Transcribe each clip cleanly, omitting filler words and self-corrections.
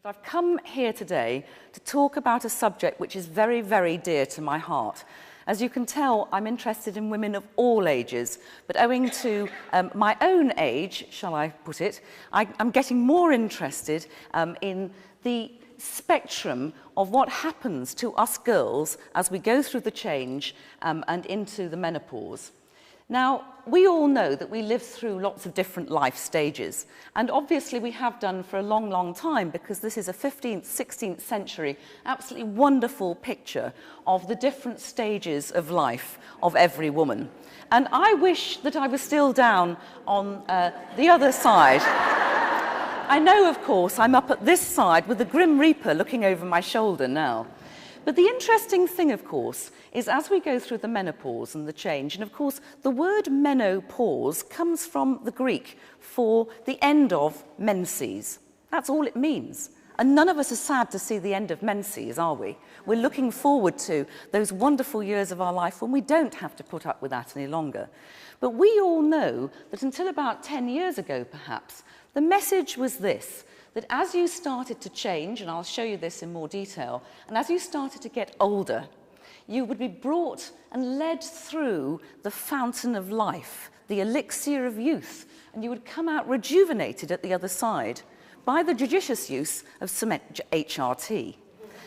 I've come here today to talk about a subject which is very, very dear to my heart. As you can tell, I'm interested in women of all ages, but owing to my own age, shall I put it, I'm getting more interested in the spectrum of what happens to us girls as we go through the change and into the menopause. Now, we all know that we live through lots of different life stages, and obviously we have done for a long, long time, because this is a 15th, 16th century, absolutely wonderful picture of the different stages of life of every woman. And I wish that I was still down on the other side. I know, of course, I'm up at this side with the Grim Reaper looking over my shoulder now. But the interesting thing, of course, is as we go through the menopause and the change, and of course the word menopause comes from the Greek for the end of menses. That's all it means. And none of us are sad to see the end of menses, are we? We're looking forward to those wonderful years of our life when we don't have to put up with that any longer. But we all know that until about 10 years ago, perhaps, the message was this: that as you started to change, and I'll show you this in more detail, and as you started to get older, you would be brought and led through the fountain of life, the elixir of youth, and you would come out rejuvenated at the other side by the judicious use of some HRT.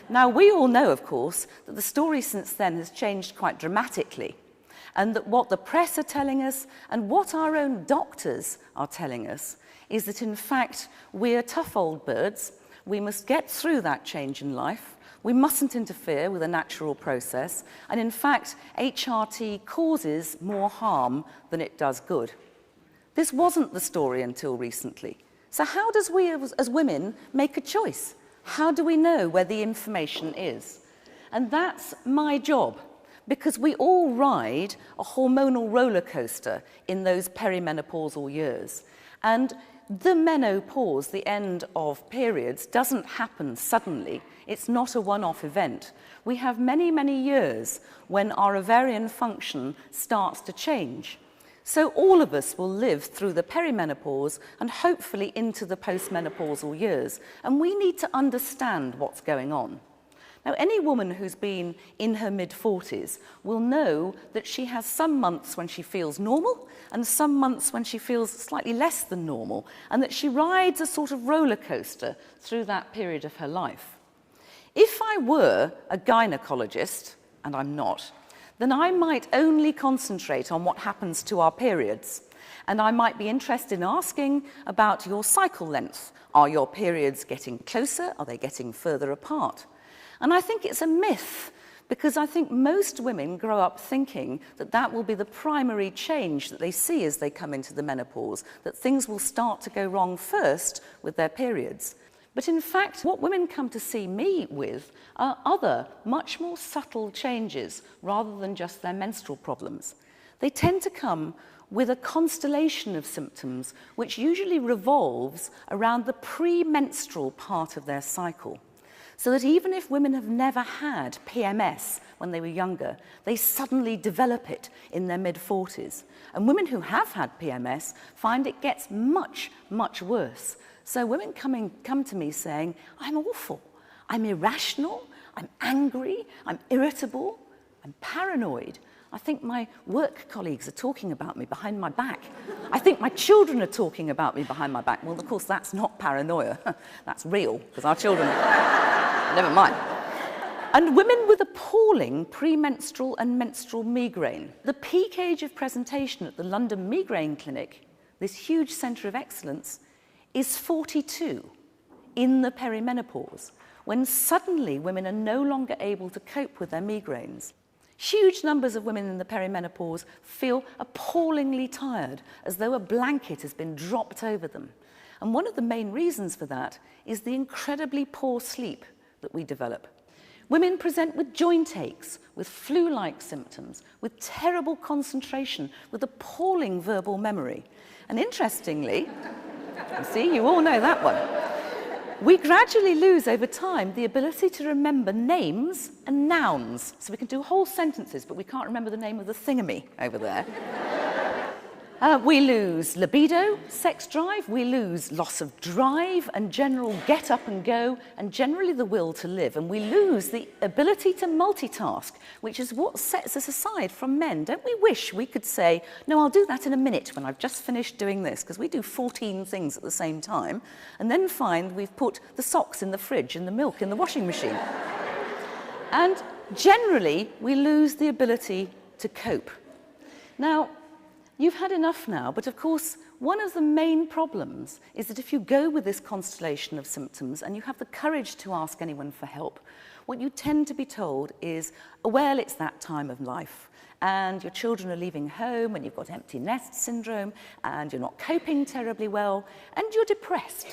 Now, we all know, of course, that the story since then has changed quite dramatically, and that what the press are telling us and what our own doctors are telling us is that, in fact, we're tough old birds. We must get through that change in life. We mustn't interfere with a natural process. And in fact, HRT causes more harm than it does good. This wasn't the story until recently. So how does we as women make a choice? How do we know where the information is? And that's my job, because we all ride a hormonal roller coaster in those perimenopausal years. And the menopause, the end of periods, doesn't happen suddenly. It's not a one-off event. We have many, many years when our ovarian function starts to change. So all of us will live through the perimenopause and hopefully into the postmenopausal years. And we need to understand what's going on. Now, any woman who's been in her mid-40s will know that she has some months when she feels normal and some months when she feels slightly less than normal, and that she rides a sort of roller coaster through that period of her life. If I were a gynecologist, and I'm not, then I might only concentrate on what happens to our periods. And I might be interested in asking about your cycle length. Are your periods getting closer? Are they getting further apart? And I think it's a myth, because I think most women grow up thinking that that will be the primary change that they see as they come into the menopause, that things will start to go wrong first with their periods. But in fact, what women come to see me with are other, much more subtle changes rather than just their menstrual problems. They tend to come with a constellation of symptoms which usually revolves around the premenstrual part of their cycle. So that even if women have never had PMS when they were younger, they suddenly develop it in their mid-40s. And women who have had PMS find it gets much, much worse. So women come to me saying, I'm awful, I'm irrational, I'm angry, I'm irritable, I'm paranoid. I think my work colleagues are talking about me behind my back. I think my children are talking about me behind my back. Well, of course, that's not paranoia. That's real, because our children... Never mind. And women with appalling premenstrual and menstrual migraine. The peak age of presentation at the London Migraine Clinic, this huge centre of excellence, is 42 in the perimenopause, when suddenly women are no longer able to cope with their migraines. Huge numbers of women in the perimenopause feel appallingly tired, as though a blanket has been dropped over them. And one of the main reasons for that is the incredibly poor sleep that we develop. Women present with joint aches, with flu-like symptoms, with terrible concentration, with appalling verbal memory. And interestingly, you see, you all know that one, we gradually lose over time the ability to remember names and nouns. So we can do whole sentences, but we can't remember the name of the thingamy over there. We lose libido, sex drive, we lose loss of drive and general get up and go, and generally the will to live. And we lose the ability to multitask, which is what sets us aside from men. Don't we wish we could say, no, I'll do that in a minute when I've just finished doing this, because we do 14 things at the same time, and then find we've put the socks in the fridge and the milk in the washing machine. And generally, we lose the ability to cope. Now, you've had enough now, but of course, one of the main problems is that if you go with this constellation of symptoms and you have the courage to ask anyone for help, what you tend to be told is, well, it's that time of life, and your children are leaving home, and you've got empty nest syndrome, and you're not coping terribly well, and you're depressed.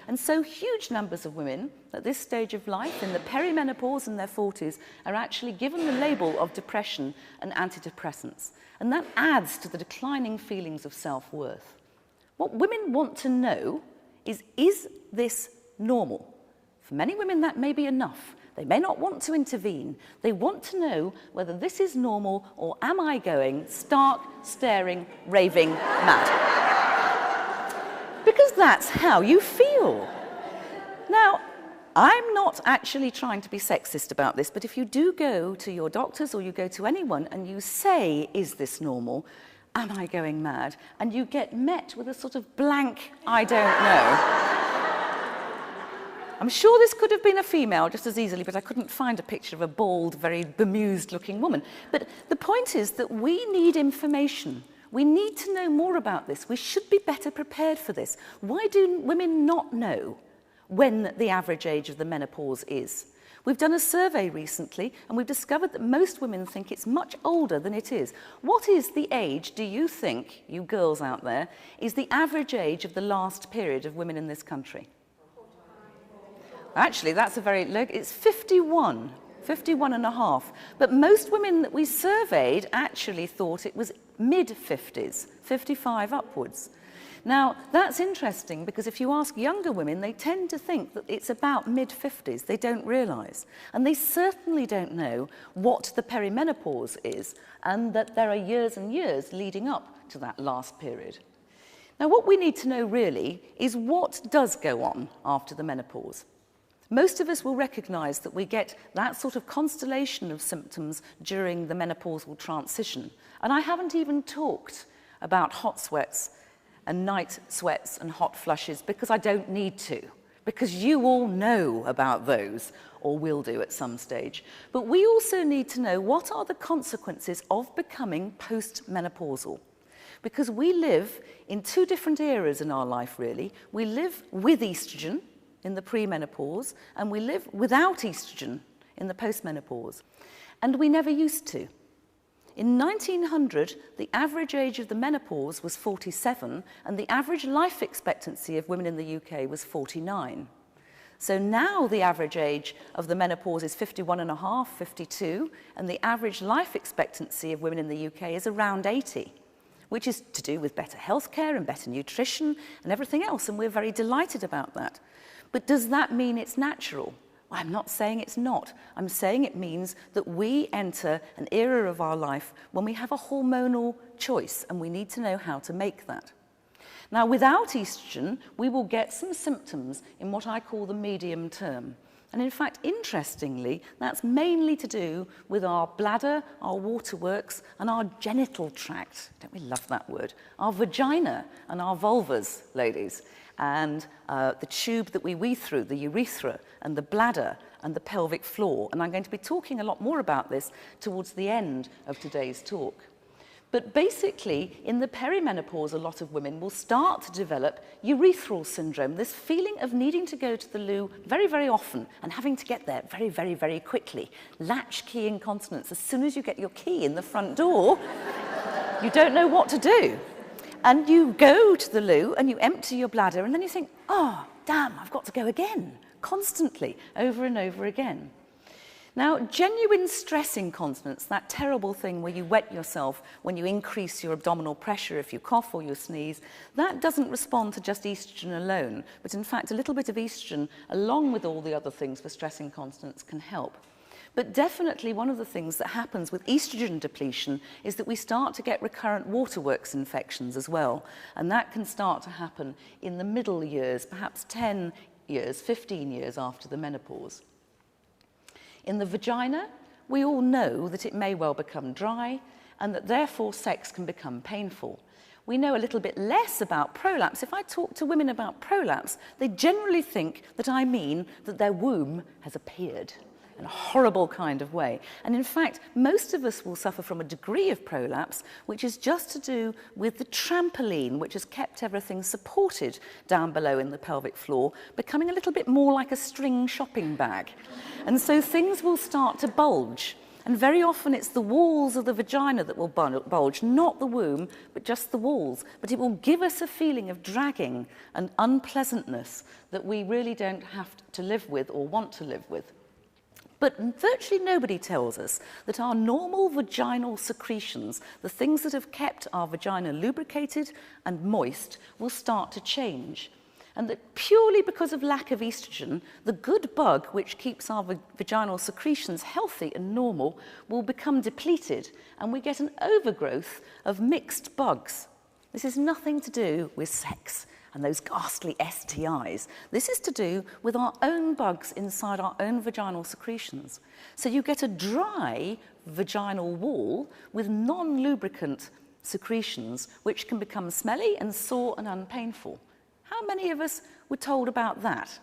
And so huge numbers of women at this stage of life, in the perimenopause in their 40s, are actually given the label of depression and antidepressants. And that adds to the declining feelings of self-worth. What women want to know is this normal? For many women, that may be enough. They may not want to intervene. They want to know whether this is normal, or am I going stark, staring, raving mad? Because that's how you feel. Now, I'm not actually trying to be sexist about this, but if you do go to your doctors or you go to anyone and you say, is this normal? Am I going mad? And you get met with a sort of blank, I don't know. I'm sure this could have been a female just as easily, but I couldn't find a picture of a bald, very bemused-looking woman. But the point is that we need information. We need to know more about this. We should be better prepared for this. Why do women not know when the average age of the menopause is? We've done a survey recently, and we've discovered that most women think it's much older than it is. What is the age, do you think, you girls out there, is the average age of the last period of women in this country? Actually, that's a very low, it's 51, 51 and a half. But most women that we surveyed actually thought it was mid-50s, 55 upwards. Now, that's interesting because if you ask younger women, they tend to think that it's about mid-50s. They don't realise. And they certainly don't know what the perimenopause is, and that there are years and years leading up to that last period. Now, what we need to know really is what does go on after the menopause. Most of us will recognise that we get that sort of constellation of symptoms during the menopausal transition. And I haven't even talked about hot sweats and night sweats and hot flushes, because I don't need to, because you all know about those, or will do at some stage. But we also need to know what are the consequences of becoming post-menopausal. Because we live in two different eras in our life, really. We live with estrogen in the premenopause, and we live without estrogen in the postmenopause. And we never used to. In 1900, the average age of the menopause was 47, and the average life expectancy of women in the UK was 49. So now the average age of the menopause is 51 and a half, 52, and the average life expectancy of women in the UK is around 80, which is to do with better healthcare and better nutrition and everything else, and we're very delighted about that. But does that mean it's natural? I'm not saying it's not. I'm saying it means that we enter an era of our life when we have a hormonal choice, and we need to know how to make that. Now, without estrogen, we will get some symptoms in what I call the medium term. And in fact, interestingly, that's mainly to do with our bladder, our waterworks, and our genital tract. Don't we love that word? Our vagina and our vulvas, ladies. And the tube that we wee through, the urethra, and the bladder, and the pelvic floor. And I'm going to be talking a lot more about this towards the end of today's talk. But basically, in the perimenopause, a lot of women will start to develop urethral syndrome, this feeling of needing to go to the loo very, very often and having to get there very, very, very quickly. Latchkey incontinence. As soon as you get your key in the front door, you don't know what to do. And you go to the loo and you empty your bladder, and then you think, oh, damn, I've got to go again, constantly, over and over again. Now, genuine stress incontinence, that terrible thing where you wet yourself when you increase your abdominal pressure if you cough or you sneeze, that doesn't respond to just estrogen alone, but in fact a little bit of estrogen, along with all the other things for stress incontinence, can help. But definitely one of the things that happens with estrogen depletion is that we start to get recurrent waterworks infections as well. And that can start to happen in the middle years, perhaps 10 years, 15 years after the menopause. In the vagina, we all know that it may well become dry and that therefore sex can become painful. We know a little bit less about prolapse. If I talk to women about prolapse, they generally think that I mean that their womb has appeared in a horrible kind of way. And in fact, most of us will suffer from a degree of prolapse, which is just to do with the trampoline, which has kept everything supported down below in the pelvic floor, becoming a little bit more like a string shopping bag. And so things will start to bulge. And very often it's the walls of the vagina that will bulge, not the womb, but just the walls. But it will give us a feeling of dragging and unpleasantness that we really don't have to live with or want to live with. But virtually nobody tells us that our normal vaginal secretions, the things that have kept our vagina lubricated and moist, will start to change. And that purely because of lack of estrogen, the good bug which keeps our vaginal secretions healthy and normal will become depleted, and we get an overgrowth of mixed bugs. This is nothing to do with sex and those ghastly STIs. This is to do with our own bugs inside our own vaginal secretions. So you get a dry vaginal wall with non-lubricant secretions which can become smelly and sore and unpainful. How many of us were told about that?